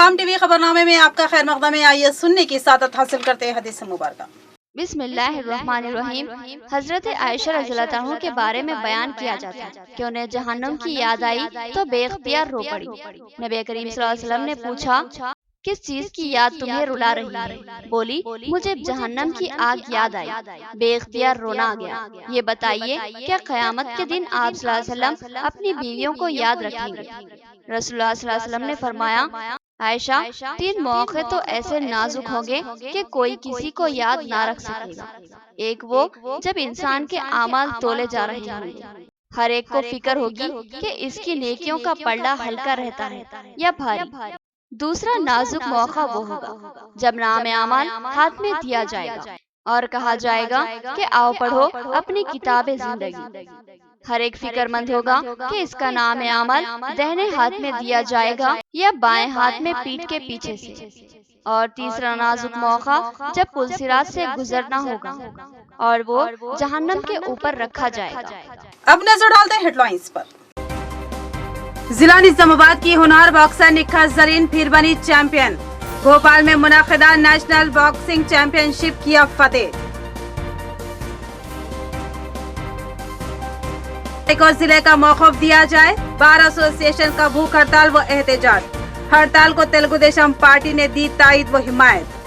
عوام T V خبرنامے میں آپ کا خیر مقدم ہے. آئیے سننے کی سعادت حاصل کرتے ہیں حدیث مبارکہ. بسم اللہ الرحمن الرحیم. حضرت عائشہ رضی اللہ عنہ کے بارے میں بیان کیا جاتا ہے کہ انہیں جہنم کی یاد آئی تو بے اختیار رو پڑی. نبی کریم صلی اللہ علیہ وسلم نے پوچھا کس چیز کی یاد تمہیں رلا رہی ہے؟ بولی مجھے جہنم کی آگ یاد آئی. بے اختیار رونا آ گیا. یہ بتائیے کیا قیامت کے دن آپ صلی اللہ علیہ وسلم اپنی بیویوں کو یاد رکھیں گے؟ رسول اللہ صلی اللہ علیہ وسلم نے فرمایا عائشہ 3 موقع تو ایسے نازک ہوں گے کہ کوئی کسی کو یاد نہ رکھ سکے گا. ایک وہ جب انسان کے اعمال تولے جا رہے ہوں گے. ہر ایک کو فکر ہوگی کہ اس کی نیکیوں کا پلڑا ہلکا رہتا ہے یا بھاری. دوسرا نازک موقع وہ ہوگا جب نام اعمال ہاتھ میں دیا جائے گا اور کہا جائے گا کہ آؤ پڑھو اپنی کتاب زندگی. ہر ایک فکر مند ہوگا کہ اس کا نام اعمال دہنے ہاتھ میں دیا جائے گا یا بائیں ہاتھ میں پیٹھ کے پیچھے سے. اور تیسرا نازک موقع جب پل صراط سے گزرنا ہوگا اور وہ جہنم کے اوپر رکھا جائے گا. اب نظر ڈالتے ہیں ہیڈ لائنز پر. ضلع نظام آباد کی ہونہار باکسر نکھت زرین پھر بنی چیمپئن. بھوپال میں منعقدہ نیشنل باکسنگ چیمپئن شپ کیا فتح. کو ضلع کا موقف دیا جائے. بار ایسوسی ایشن کا بھوک ہڑتال و احتجاج. ہڑتال کو تلگو دیشم پارٹی نے دی تائید و حمایت.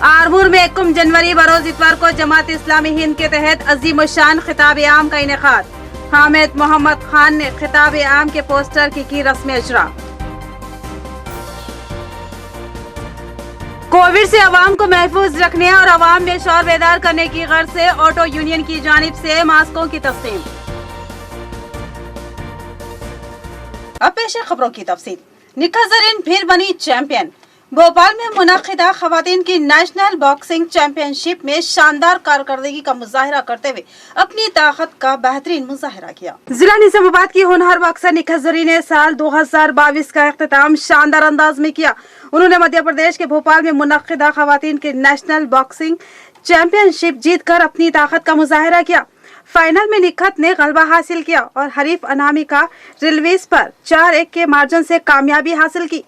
آرمور میں 1 جنوری بروز اتوار کو جماعت اسلامی ہند کے تحت عظیم الشان خطاب عام کا انعقاد. حامد محمد خان نے خطاب عام کے پوسٹر کی رسم اجرا. کووڈ سے عوام کو محفوظ رکھنے اور عوام میں شعور بیدار کرنے کی غرض سے آٹو یونین کی جانب سے ماسکوں کی تقسیم. اب پیش ہے خبروں کی تفصیل. نکھت زرین پھر بنی چیمپئن. بھوپال میں منعقدہ خواتین کی نیشنل باکسنگ چیمپئن شپ میں شاندار کارکردگی کا مظاہرہ کرتے ہوئے اپنی طاقت کا بہترین مظاہرہ کیا. ضلع نظام آباد کی ہونہار باکسر نکھت زرین نے سال 2022 کا اختتام شاندار انداز میں کیا. انہوں نے مدھیہ پردیش کے بھوپال میں منعقدہ خواتین کی نیشنل باکسنگ چیمپئن شپ جیت کر اپنی طاقت کا مظاہرہ کیا. فائنل میں نکھت نے غلبہ حاصل کیا اور حریف انامکا ریلویز پر 4-1 کے مارجن سے کامیابی حاصل کی.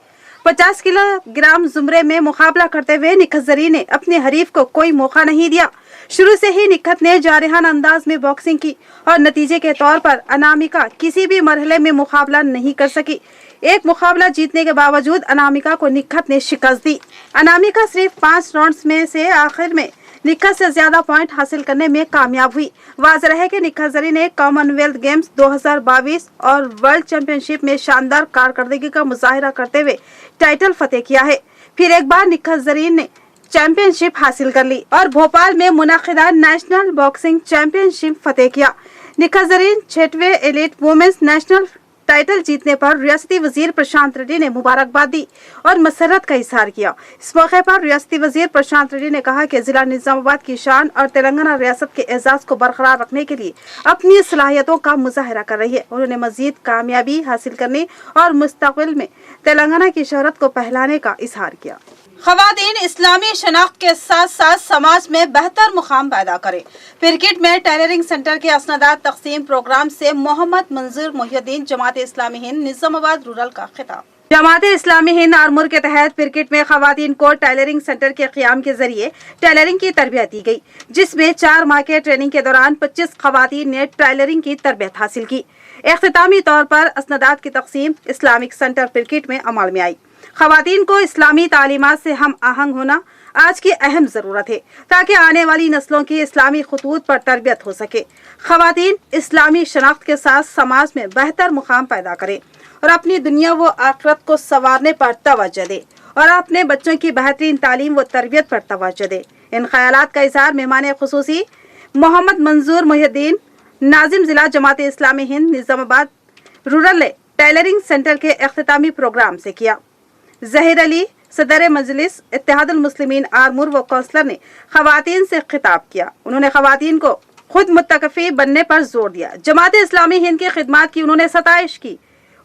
50 کلو گرام زمرے میں مقابلہ کرتے ہوئے نکھت زرین نے اپنے حریف کو کوئی موقع نہیں دیا. شروع سے ہی نکھت نے جارحانہ انداز میں باکسنگ کی اور نتیجے کے طور پر انامکا کسی بھی مرحلے میں مقابلہ نہیں کر سکی. ایک مقابلہ جیتنے کے باوجود انامکا کو نکھت نے شکست دی. انامکا صرف 5 راؤنڈز میں سے آخر میں نکھت سے زیادہ پوائنٹ حاصل کرنے میں کامیاب ہوئی. واضح ہے کہ نکھت زرین نے کامن ویلتھ گیمز 2022 اور ورلڈ چیمپئن شپ میں شاندار کارکردگی کا مظاہرہ کرتے ہوئے ٹائٹل فتح کیا ہے. پھر ایک بار نکھت زرین نے چیمپئن شپ حاصل کر لی اور بھوپال میں منعقدہ نیشنل باکسنگ چیمپئن شپ فتح کیا. نکھت زرین 6ویں ایلیٹ وومنز نیشنل ٹائٹل جیتنے پر ریاستی وزیر پرشانت ریڈی نے مبارکباد دی اور مسرت کا اظہار کیا. اس موقع پر ریاستی وزیر پرشانت ریڈی نے کہا کہ ضلع نظام آباد کی شان اور تلنگانہ ریاست کے اعزاز کو برقرار رکھنے کے لیے اپنی صلاحیتوں کا مظاہرہ کر رہی ہے. انہوں نے مزید کامیابی حاصل کرنے اور مستقبل میں تلنگانہ کی شہرت کو پھیلانے کا اظہار کیا. خواتین اسلامی شناخت کے ساتھ ساتھ سماج میں بہتر مقام پیدا کریں. پرکٹ میں ٹیلرنگ سینٹر کے اسنادات تقسیم پروگرام سے محمد منظور محی الدین جماعت اسلامی ہند نظام آباد رورل کا خطاب. جماعت اسلامی ہند آرمور کے تحت پرکٹ میں خواتین کو ٹیلرنگ سینٹر کے قیام کے ذریعے ٹیلرنگ کی تربیت دی گئی، جس میں 4 ماہ کے ٹریننگ کے دوران 25 خواتین نے ٹیلرنگ کی تربیت حاصل کی. اختتامی طور پر اسنادات کی تقسیم اسلامک سینٹر پرکٹ میں عمل میں آئی. خواتین کو اسلامی تعلیمات سے ہم آہنگ ہونا آج کی اہم ضرورت ہے تاکہ آنے والی نسلوں کی اسلامی خطوط پر تربیت ہو سکے. خواتین اسلامی شناخت کے ساتھ سماج میں بہتر مقام پیدا کریں اور اپنی دنیا و آخرت کو سنوارنے پر توجہ دے اور اپنے بچوں کی بہترین تعلیم و تربیت پر توجہ دے. ان خیالات کا اظہار مہمان خصوصی محمد منظور محی الدین ناظم ضلع جماعت اسلامی ہند نظام آباد رورل ٹیلرنگ سینٹر کے اختتامی پروگرام سے کیا. ظہیر علی صدر مجلس اتحاد المسلمین آرمور و کونسلر نے خواتین سے خطاب کیا. انہوں نے خواتین کو خود متکفی بننے پر زور دیا. جماعت اسلامی ہند کی خدمات کی انہوں نے ستائش کی.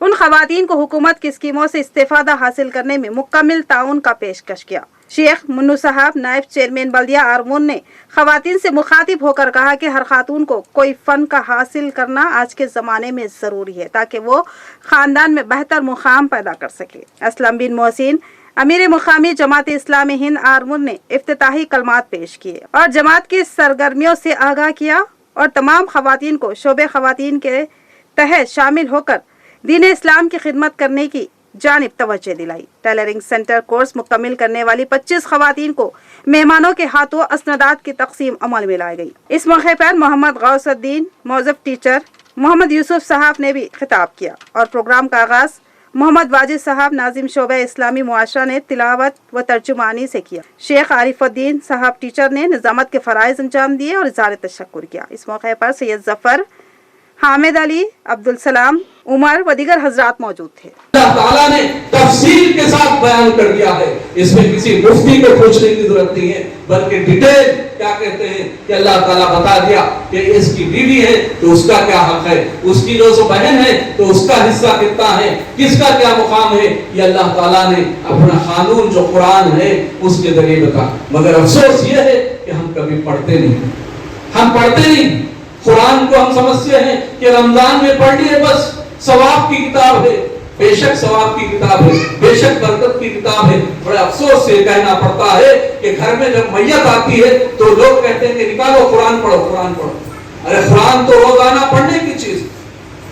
ان خواتین کو حکومت کی اسکیموں سے استفادہ حاصل کرنے میں مکمل تعاون کا پیشکش کیا. शेख मुन्नू साहब नायब चेयरमैन बल्दिया आरमूर ने खवातीन से मुखातिब होकर कहा कि हर खातून को कोई फन का हासिल करना आज के ज़माने में ज़रूरी है ताकि वो ख़ानदान में बेहतर मुकाम पैदा कर सके। असलम बिन मोहसिन अमीर मुकामी जमात इस्लामी हिंद आरमूर ने इफ्तिताही कलमात पेश किए और जमात की सरगर्मियों से आगाह किया और तमाम खवातीन को शोबे खवातीन के तहत शामिल होकर दीन इस्लाम की खिदमत करने की जानिब तवज्जो दिलाई। टेलरिंग सेंटर कोर्स मुकम्मिल करने वाली 25 खवातीन को मेहमानों के हाथों असनदात की तकसीम अमल में लाई गई। इस मौके पर मोहम्मद गौसुद्दीन मौजूद टीचर मोहम्मद यूसुफ साहब ने भी खिताब किया और प्रोग्राम का आगाज मोहम्मद वाजिद साहब नाजिम शोबा इस्लामी मुआशरा ने तिलावत व तर्जुमानी से किया। शेख आरिफुद्दीन साहब टीचर ने निजामत के फराइज अंजाम दिए और इज़हार तशक्कुर किया। इस मौके पर सैयद जफर, हामिद अली, अब्दुल सलाम, उमर व दीगर हजरात मौजूद थे। अल्लाह ताला ने तफसील के साथ बयान कर दिया है, इसमें किसी मुफ्ती को पूछने की जरूरत नहीं है, बल्कि डिटेल क्या कहते हैं कि अल्लाह ताला बता दिया कि इसकी बीवी है तो उसका क्या हक है, उसकी जो बहन है तो उसका हिस्सा कितना है, किसका क्या मुकाम है, ये अल्लाह ताला ने अपना कानून जो कुरान है उसके जरिए बता। मगर अफसोस ये है कि हम कभी पढ़ते नहीं, हम पढ़ते नहीं। कुरान को हम समझते हैं कि रमजान में पढ़ लिए बस, सवाब की किताब है, बेशक सवाब की किताब है, बेशक बरकत की किताब है। बड़े अफसोस से कहना पड़ता है कि घर में जब मैयत आती है तो लोग कहते हैं कि निकालो कुरान पढ़ो, कुरान पढ़ो। अरे कुरान तो रोजाना पढ़ने की चीज।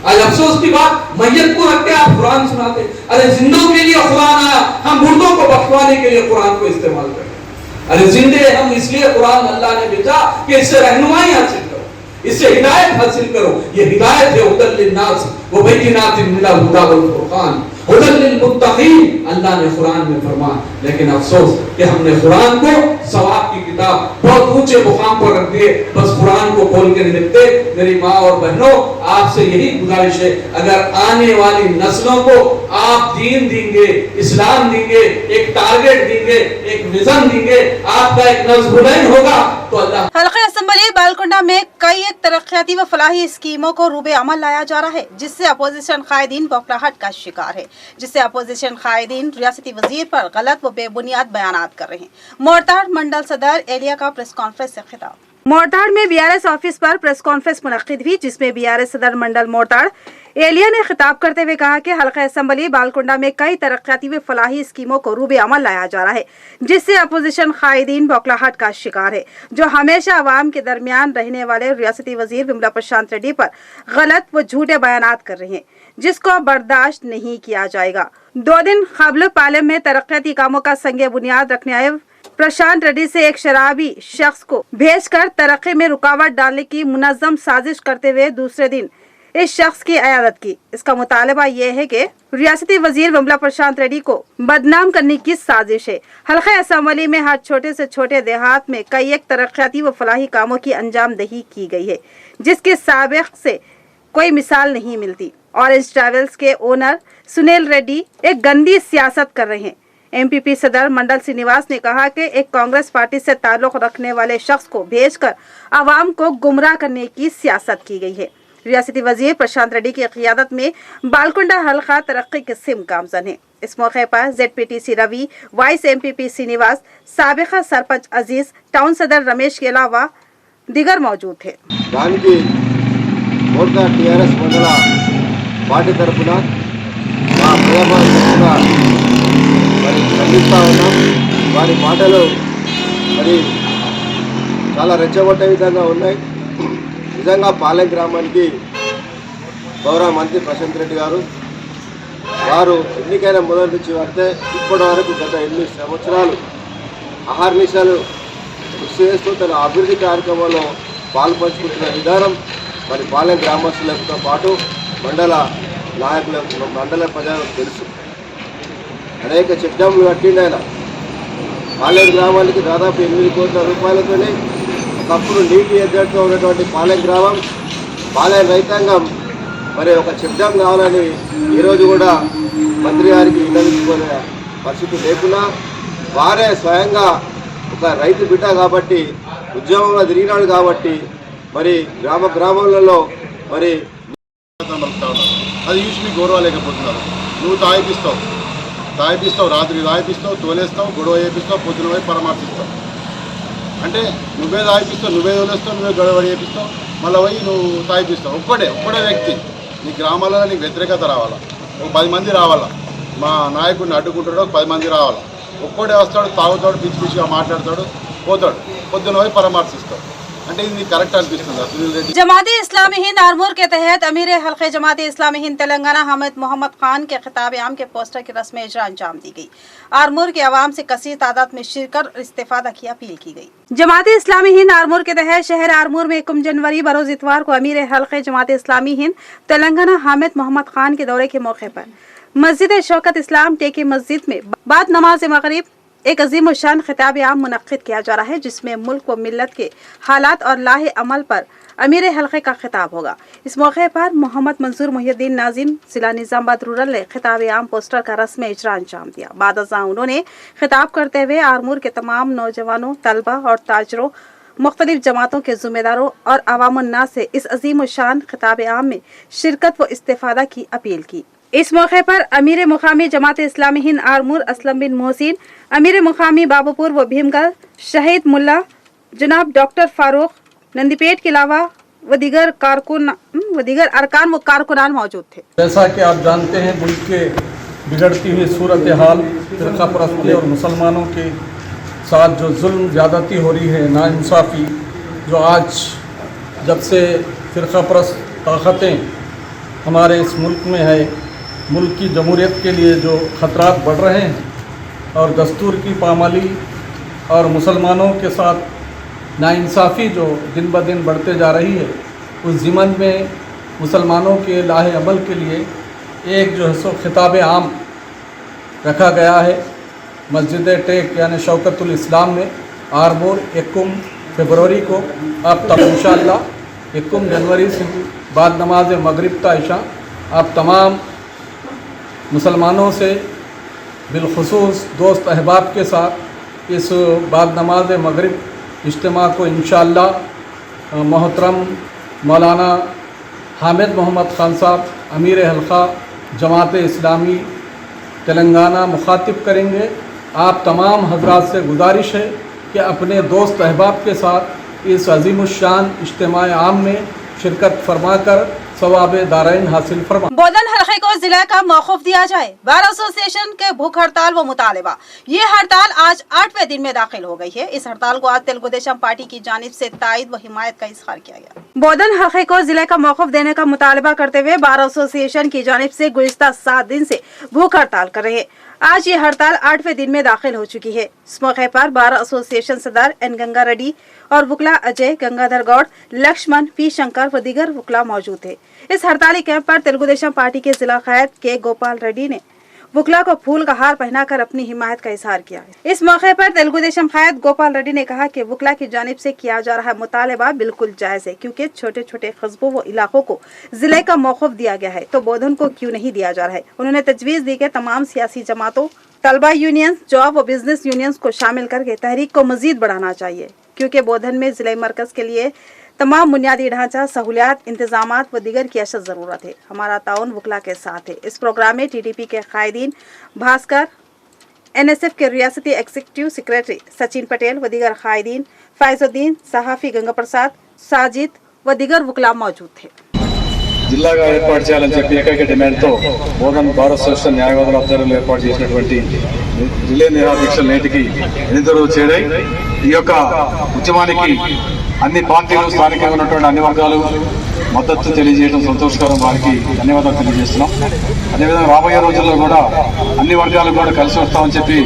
आज अफसोस की बात, मैयत को रख के आप कुरान सुनाते। अरे जिंदों के लिए कुरान आया, हम मुर्दों को बख्शवाने के लिए कुरान को इस्तेमाल करते। अरे जिंदे हम इसलिए कुरान अल्लाह ने भेजा कि इससे रहनुमाई हासिल करो, इससे हिदायत हासिल करो। ये हिदायत है हुदल लिन्नास व बय्यिनातिन मिनल हुदा वल फुरकान, हुदल लिलमुत्तकीन, अल्लाह ने कुरान में फरमाया। लेकिन अफसोस कि हमने कुरान को सवाब की किताब बहुत ऊंचे मुकाम पर रख दिए, बस कुरान को खोल के नहीं लिखते। मेरी माँ और बहनों, आपसे यही गुजारिश है, अगर आने वाली नस्लों को आप दीन देंगे, इस्लाम देंगे, एक टारगेट देंगे, एक विजन देंगे, आपका एक नज़्म होगा तो अल्लाह। हल्का असम्बली बालकुंडा में कई एक तरक्याती व फलाही स्कीमों को रूबे अमल लाया जा रहा है, जिससे अपोजिशन कायदीन बौखलाहट का शिकार है, जिससे अपोजिशन कायदीन रियासती वजीर पर गलत व बेबुनियाद बयानात कर रहे हैं। मोरताड़ मंडल सदर एलिया का प्रेस कॉन्फ्रेंस से खिताब। मोरताड़ में बीआरएस ऑफिस पर प्रेस कॉन्फ्रेंस मुनक्किद हुई, जिसमें बीआरएस सदर मंडल मोरताड़ एलिया ने खिताब करते हुए कहा कि हल्का असम्बली बालकुंडा में कई तरक्याती व फलाही स्कीमों को रूबे अमल लाया जा रहा है, जिससे अपोजिशन कायदीन बौखलाहट का शिकार है, जो हमेशा अवाम के दरमियान रहने वाले रियासती वजीर विमला प्रशांत रेड्डी पर गलत व झूठे बयानात कर रहे हैं, जिसको बर्दाश्त नहीं किया जाएगा। 2 दिन कबल पालम में तरक्याती कामों का संगे बुनियाद रखने आए प्रशांत रेड्डी से एक शराबी शख्स को भेजकर तरक्की में रुकावट डालने की मुनज़्ज़म साजिश करते हुए दूसरे दिन इस शख्स की अयादत की। इसका मुतालबा ये है कि रियासती वजीर विमला प्रशांत रेड्डी को बदनाम करने की साजिश है। हल्का असम्बली में हर छोटे से छोटे देहात में कई एक तरक्याती व फलाही कामों की अंजाम दही की गई है, जिसके साबिक से कोई मिसाल नहीं मिलती। ऑरेंज ट्रैवल्स के ओनर सुनील रेड्डी एक गंदी सियासत कर रहे हैं। एमपीपी सदर मंडल श्रीनिवास ने कहा कि एक कांग्रेस पार्टी से ताल्लुक रखने वाले शख्स को भेजकर आवाम को गुमराह करने की सियासत की गई है। रियासती वजीर प्रशांत रेड्डी की क़ियादत में बालकुंडा हल्का तरक्की के सिम गामजन है। इस मौके पर ZPTC Ravi, vice MPP Srinivas, साबिका सरपंच अजीज, टाउन सदर रमेश के अलावा दिगर मौजूद थे। TRS మండల పార్టీ తరఫున మా ప్రజాపాలన తరఫున మరి ఖండిస్తూ ఉన్నాం. వారి మాటలు మరి చాలా రెచ్చగొట్టే విధంగా ఉన్నాయి. నిజంగా పాలెం గ్రామానికి గౌరవ మంత్రి ప్రశాంత్ రెడ్డి గారు వారు ఎన్నికైన మొదటి నుంచి వస్తే ఇప్పటి వరకు గత 8 సంవత్సరాలు అహర్నిశలు కృషి చేస్తూ తన అభివృద్ధి కార్యక్రమంలో పాల్పంచుకుంటున్న విధానం మరి పాలెం గ్రామస్తులతో పాటు మండల నాయకులకు, మండల ప్రజలకు తెలుసు. అనేక చెక్ డ్యామ్లు కట్టిండు ఆయన. పాలెం గ్రామానికి దాదాపు 8 కోట్ల రూపాయలతోనే ఒకప్పుడు నీటి ఎద్దడితో ఉన్నటువంటి పాలెం గ్రామం, పాలెం రైతాంగం మరి ఒక చెక్ డ్యామ్ కావాలని ఈరోజు కూడా మంత్రి గారికి విన్నవించుకునే పరిస్థితి లేకున్నా వారే స్వయంగా ఒక రైతు బిడ్డ కాబట్టి, ఉద్యమంలో తిరిగినాడు కాబట్టి మరి గ్రామాలలో మరి అది చూసి మీకు గౌరవం లేకపోతున్నారు. నువ్వు తాగిపిస్తావు, తాగిపిస్తావు, రాత్రి తాగిపిస్తావు, తోలేస్తావు, గొడవ చేపిస్తావు, పొద్దున పోయి పరామర్శిస్తావు. అంటే నువ్వే తాగిపిస్తావు, నువ్వే తోలేస్తావు, నువ్వే గొడవ చేపిస్తావు, మళ్ళీ పోయి నువ్వు తాగిపిస్తావు. ఒక్కడే వ్యక్తి నీ గ్రామాలలో నీకు వ్యతిరేకత రావాలా, ఒక 10 మంది రావాలా, మా నాయకుడిని అడ్డుకుంటాడు, ఒక 10 మంది రావాలా. ఒక్కడే వస్తాడు, తాగుతాడు, పిచ్చి పిచ్చిగా మాట్లాడతాడు, పోతాడు, పొద్దున పోయి పరామర్శిస్తాడు. అంటే ఇది కరెక్ట్ అనిపిస్తుంది సునీల్ రెడ్డి? जमात इस्लामी हिंद आरमूर के तहत अमीर हल्के जमात इस्लामी हिंद तेलंगाना हामिद मोहम्मद खान के खिताब आम के पोस्टर की रस्म इजरा अंजाम दी गई। आरमूर के अवाम से कसीर तादाद में शिरकत इस्तेफादा की अपील की गई। जमात इस्लामी हिंद आरमूर के तहत शहर आरमूर में 1 जनवरी बरोज इतवार को अमीर हल्के जमात इस्लामी हिंद तेलंगाना हामिद मोहम्मद खान के दौरे के मौके पर मस्जिद शौकत इस्लाम टेकी मस्जिद में बाद नमाज मगरिब एक अजीम शान खिताब आम मुनक्किद किया जा रहा है, जिसमें मुल्क व मिल्लत के हालात और लाहे अमल पर अमीर हल्के का खिताब होगा। इस मौके पर मोहम्मद मंसूर मुहिद्दीन नाजिम जिला निजामाबाद रूरल ने खिताब आम पोस्टर का रस्म इजरा अंजाम दिया। बाद अज़ां उन्होंने खिताब करते हुए आरमूर के तमाम नौजवानों, तलबा और ताजरों, मुख्तलिफ जमातों के ज़िम्मेदारों और अवामुन्नास से इस अजीम शान खिताब आम में शिरकत व इस्तेफादा की अपील की। इस मौके पर अमीर मुकामी जमात इस्लामी हिंद आरमूर असलम बिन मोहसिन, अमीर मुकामी बाबूपुर व भीमगढ़ शहीद मुल्ला जनाब डॉक्टर फारूक नंदीपेट के अलावा व दीगर अरकान व कारकुनान मौजूद थे। जैसा कि आप जानते हैं, मुल्क के बिगड़ती हुई सूरत हाल, फ़िरक़ा परस्ती और मुसलमानों के साथ जो जुल्म ज़्यादती हो रही है, नाइंसाफ़ी, जो आज जब से फ़िरक़ा परस्त ताकतें हमारे इस मुल्क में है, मुल्क की जमहूरियत के लिए जो ख़तरात बढ़ रहे हैं और दस्तूर की पामाली और मुसलमानों के साथ नाइंसाफ़ी जो दिन ब दिन बढ़ते जा रही है, उस ज़िमन में मुसलमानों के लाहे अमल के लिए एक जो है सो खिताब आम रखा गया है मस्जिद टेक यानी शौकतुल इस्लाम में आरमूर 1 फरवरी को। अब तब इंशाअल्लाह 1 जनवरी से बाद नमाज मगरिब का इशा आप तमाम मुसलमानों से बिलखुसूस दोस्त अहबाब के साथ इस बाद नमाज मगरिब इज्तिमा को इंशाअल्लाह मोहतरम मौलाना हामिद मोहम्मद खान साहब अमीर हल्का जमात इस्लामी तेलंगाना मुखातिब करेंगे। आप तमाम हजरात से गुजारिश है कि अपने दोस्त अहबाब के साथ इस अजीमुश्शान इज्तिमा आम में शिरकत फरमाकर सवाब दारैन हासिल फरमा। बोधन हल्के को जिला का मौकूफ दिया जाए, बार एसोसिएशन के भूख हड़ताल व मुतालिबा। ये हड़ताल आज 8वें दिन में दाखिल हो गई है। इस हड़ताल को आज तेलुगु देशम पार्टी की जानिब से तायद व हिमायत का इजहार किया गया। बोधन हल्के को जिले का मौकूफ देने का मुतालिबा करते हुए बार एसोसिएशन की जानिब से गुज़िश्ता 7 दिन से भूख हड़ताल कर रहे हैं। आज ये हड़ताल 8वें दिन में दाखिल हो चुकी है। इस मौके पर बार एसोसिएशन सदर एन गंगा रेड्डी और वुकला अजय, गंगाधर गौड़, लक्ष्मण पी शंकर व दीगर वुकला मौजूद थे। इस हड़ताली कैंप पर तेलुगु देशम पार्टी के जिला क़याद के गोपाल रेड्डी ने वुकला को फूल का हार पहनाकर अपनी हिमायत का इजहार किया है। इस मौके पर तेलुगु देशम क़याद गोपाल रेड्डी ने कहा कि वुकला की जानिब से किया जा रहा मुतालिबा बिल्कुल जायज़ है, क्योंकि छोटे छोटे कस्बों व इलाकों को जिले का मौक़ूफ दिया गया है, तो बोधन को क्यों नहीं दिया जा रहा है। उन्होंने तजवीज़ दी कि तमाम सियासी जमातों, तलबा यूनियंस, जॉब व बिजनेस यूनियंस को शामिल करके तहरीक को मजीद बढ़ाना चाहिए, क्योंकि बोधन में जिले मरकज़ के लिए तमाम बुनियादी ढांचा, सहूलियात, इंतजामात व दीगर की अशद ज़रूरत है। हमारा ताउन वुकला के साथ है। इस प्रोग्राम में टीडीपी के कायदीन भास्कर, एनएसएफ के रियासती एग्जीक्यूटिव सेक्रेटरी सचिन पटेल व दीगर कायदीन, फैजुद्दीन, सहाफ़ी गंगा प्रसाद, साजिद व दीगर वुकला मौजूद थे। జిల్లాగా ఏర్పాటు చేయాలని చెప్పి ఏకైక డిమాండ్తో బోధన్ భారత్ అసోసియేషన్ న్యాయవాదుల ఆధ్వర్యంలో ఏర్పాటు చేసినటువంటి రిలే నిరాదీక్షలు నేటికి 8వ రోజు చేరాయి। ఈ యొక్క ఉద్యమానికి అన్ని పార్టీలు, స్థానికంగా ఉన్నటువంటి అన్ని వర్గాలు మద్దతు తెలియజేయడం సంతోషకరం, వారికి ధన్యవాదాలు తెలియజేస్తున్నాం। అదేవిధంగా రాబోయే రోజుల్లో కూడా అన్ని వర్గాలు కూడా కలిసి వస్తామని చెప్పి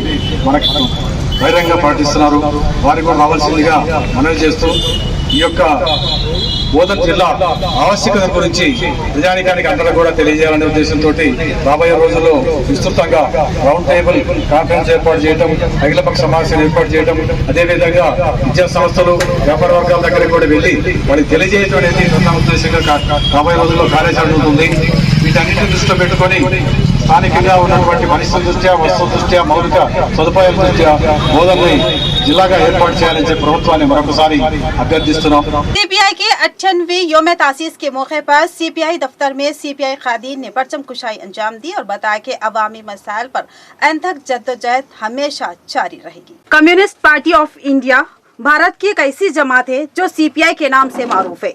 మనకు బహిరంగ ప్రకటిస్తున్నారు। వారికి కూడా రావాల్సిందిగా మనవి చేస్తూ ఈ యొక్క బోధన్ జిల్లా ఆవశ్యకత గురించి ప్రజానికానికి అందరూ కూడా తెలియజేయాలనే ఉద్దేశంతో రాబోయే రోజుల్లో విస్తృతంగా రౌండ్ టేబుల్ కాన్ఫరెన్స్ ఏర్పాటు చేయడం, అఖిలపక్ష సమావేశాలు ఏర్పాటు చేయడం, అదేవిధంగా విద్యా సంస్థలు, వ్యాపార వర్గాల దగ్గరికి కూడా వెళ్ళి వాళ్ళకి తెలియజేయడం అనేది ప్రధాన ఉద్దేశంగా రాబోయే రోజుల్లో కార్యాచరణ ఉంటుంది। వీటన్నిటిని దృష్టిలో పెట్టుకొని స్థానికంగా ఉన్నటువంటి పరిస్థితుల దృష్ట్యా వస్తు దృష్ట్యా మౌలిక సదుపాయాల దృష్ట్యా బోధనని జిల్లాగా ఏర్పాటు చేయాలని చెప్పి ప్రభుత్వాన్ని మరొకసారి అభ్యర్థిస్తున్నాం. सीपीआई के 98वीं योम तासीस के मौके पर सीपीआई दफ्तर में सीपीआई खादीन ने परचम कुशाई अंजाम दी और बताया कि अवामी मसाइल पर अनथक जद्दोजहद हमेशा जारी रहेगी। Communist party of India Bharat की एक ऐसी जमात है जो सीपीआई के नाम से मारूफ है।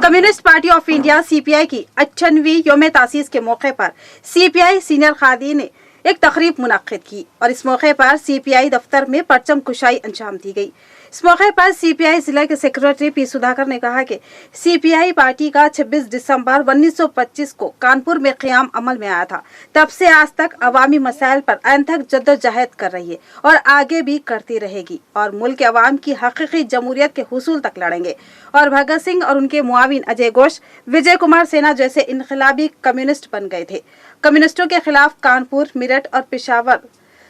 Communist party of India CPI की 98वीं योम तासीस के मौके पर सीपीआई सीनियर खादी ने एक तकरीब मुनक्किद की और इस मौके पर सीपीआई दफ्तर में परचम कुशाई अंजाम दी गई। इस मौके पर सीपीआई जिला के सेक्रेटरी पी सुधाकर ने कहा कि सीपीआई पार्टी का 26 दिसंबर 1925 को कानपुर में क़याम अमल में आया था। तब से आज तक अवामी मसाइल पर अनथक जद्दोजहद कर रही है और आगे भी करती रहेगी और मुल्क अवाम की हकीकी जमहूरियत के हुसूल तक लड़ेंगे। और भगत सिंह और उनके मुआविन अजय घोष, विजय कुमार सिन्हा जैसे इनकलाबी कम्युनिस्ट बन गए थे। कम्युनिस्टों के खिलाफ कानपुर, मेरठ और पेशावर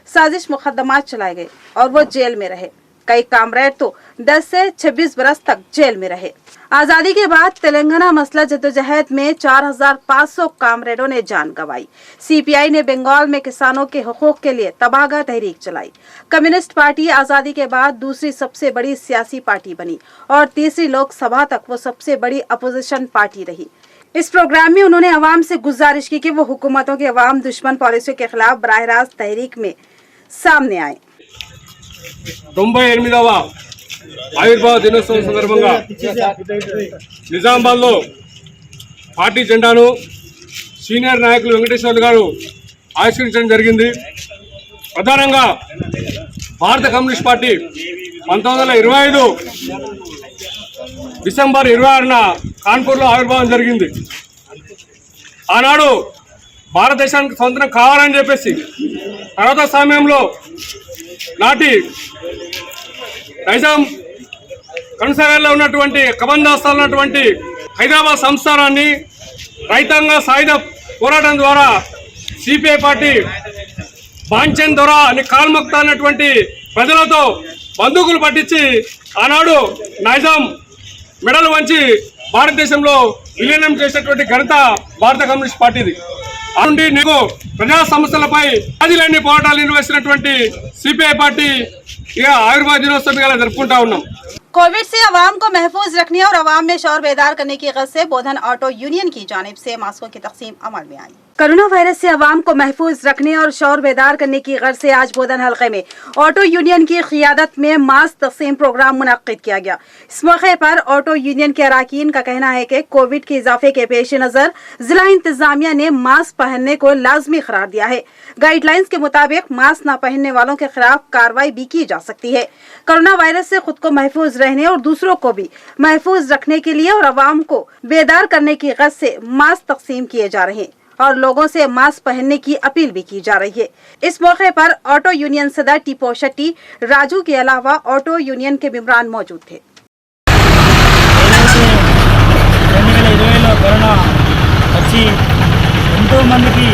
साजिश मुकदमात चलाए गए और वो जेल में रहे। कई कामरेड तो 10 से 26 बरस तक जेल में रहे। आजादी के बाद तेलंगाना मसला जद्दोजहद में 4500 कामरेडों ने जान गंवाई। सीपीआई ने बंगाल में किसानों के हुकूक के लिए तबागा तहरीक चलाई। कम्युनिस्ट पार्टी आजादी के बाद दूसरी सबसे बड़ी सियासी पार्टी बनी और तीसरी लोकसभा तक वो सबसे बड़ी अपोजिशन पार्टी रही। इस प्रोग्राम में उन्होंने अवाम से गुजारिश की कि वो हुकूमतों के अवाम दुश्मन पॉलिसियों के खिलाफ बराह रास्त तहरीक में सामने आए। 98వ ఆవిర్భావ దినోత్సవం సందర్భంగా నిజామాబాద్లో పార్టీ జెండాను సీనియర్ నాయకులు వెంకటేశ్వర్లు గారు ఆవిష్కరించడం జరిగింది. ప్రధానంగా భారత కమ్యూనిస్ట్ పార్టీ 1925 డిసెంబర్ 26న కాన్పూర్లో ఆవిర్భావం జరిగింది. ఆనాడు భారతదేశానికి స్వతంత్రం కావాలని చెప్పేసి తర్వాత సమయంలో నాటి నైజాం కన్సాగర్లో ఉన్నటువంటి కబందాస్తాలో ఉన్నటువంటి హైదరాబాద్ సంస్థానాన్ని రైతాంగ సాయుధ పోరాటం ద్వారా సిపిఐ పార్టీ బాంచన్ దొర అని కాల్మక్త అన్నటువంటి ప్రజలతో బందూకులు పట్టించి ఆనాడు నైజాం మెడలు వంచి భారతదేశంలో విలీనం చేసినటువంటి ఘనత భారత కమ్యూనిస్ట్ పార్టీది. అందుండి నీకు ప్రజా సమస్యలపై ఆదిలేని పోరాటాలు నిర్వహిస్తున్నటువంటి సిపిఐ పార్టీ ఇక ఆవిర్భావ దినోత్సవం ఇలా జరుపుకుంటా ఉన్నాం. कोविड से अवाम को महफूज रखने और अवाम में शौर बेदार करने की गरज से बोधन ऑटो यूनियन की जानिब से मास्कों की तकसीम अमल में आई। कोरोना वायरस से अवाम को महफूज रखने और शौर बेदार करने की गरज से आज बोधन हलके में ऑटो यूनियन की क़ियादत में मास्क तकसीम प्रोग्राम मुनक्किद किया गया। इस मौके पर ऑटो यूनियन के अरकान का कहना है कि कोविड के इजाफे के पेश नज़र जिला इंतजामिया ने मास्क पहनने को लाजमी करार दिया है। गाइडलाइंस के मुताबिक मास्क न पहनने वालों के खिलाफ कार्रवाई भी की जा सकती है। कोरोना वायरस से खुद को महफूज रहने और दूसरों को भी महफूज रखने के लिए और अवाम को बेदार करने की गरज से मास्क तकसीम किए जा रहे हैं और लोगों से मास्क पहनने की अपील भी की जा रही है। इस मौके पर ऑटो यूनियन सदर टीपो शेट्टी, राजू के अलावा ऑटो यूनियन के मेंबरान मौजूद थे। 2020లో కరోనా వచ్చి ఎంతో మందికి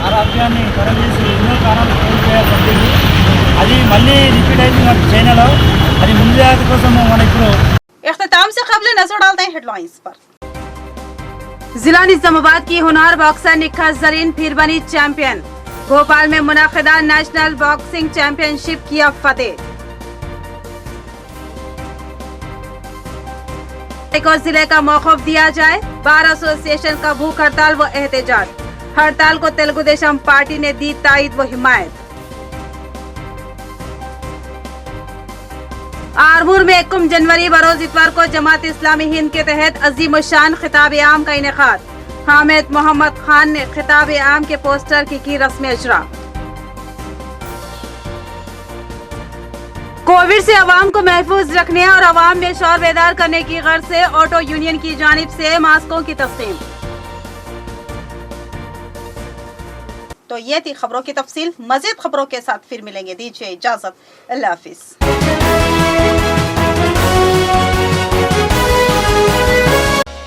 ఆరోగ్యాన్ని కరచేసి ఎన్నో కారణాలు కోల్పోయాల్సి అది మళ్ళీ రిపీట్ అయింది చైనాలో. అది ముందు జాగ్రత్త కోసం మన ఇప్పుడు इख्तिताम से कबल नजर डालते हैं हेडलाइंस पर। जिला निजामाबाद की होनहार बॉक्सर निखा जरीन फिर बनी चैंपियन। भोपाल में मुनाकिदा नेशनल बॉक्सिंग चैंपियनशिप किया फतेह। को जिले का मौकूफ दिया जाए, बार एसोसिएशन का भूख हड़ताल व एहतजाज। हड़ताल को तेलुगु देशम पार्टी ने दी तायद व हिमायत। आरमूर में 1 जनवरी बरोज इतवार को जमात इस्लामी हिंद के तहत अजीम शान खिताब आम का इनेकाद। हामिद मोहम्मद खान ने खिताब आम के पोस्टर की रस्म इजरा। कोविड से अवाम को महफूज रखने और अवाम में शौर बेदार करने की गर्ज से ऑटो यूनियन की जानिब से मास्कों की तकसीम। तो ये थी खबरों की तफसील। मजीद खबरों के साथ फिर मिलेंगे। दीजिए इजाजत। अल्लाह हाफिज।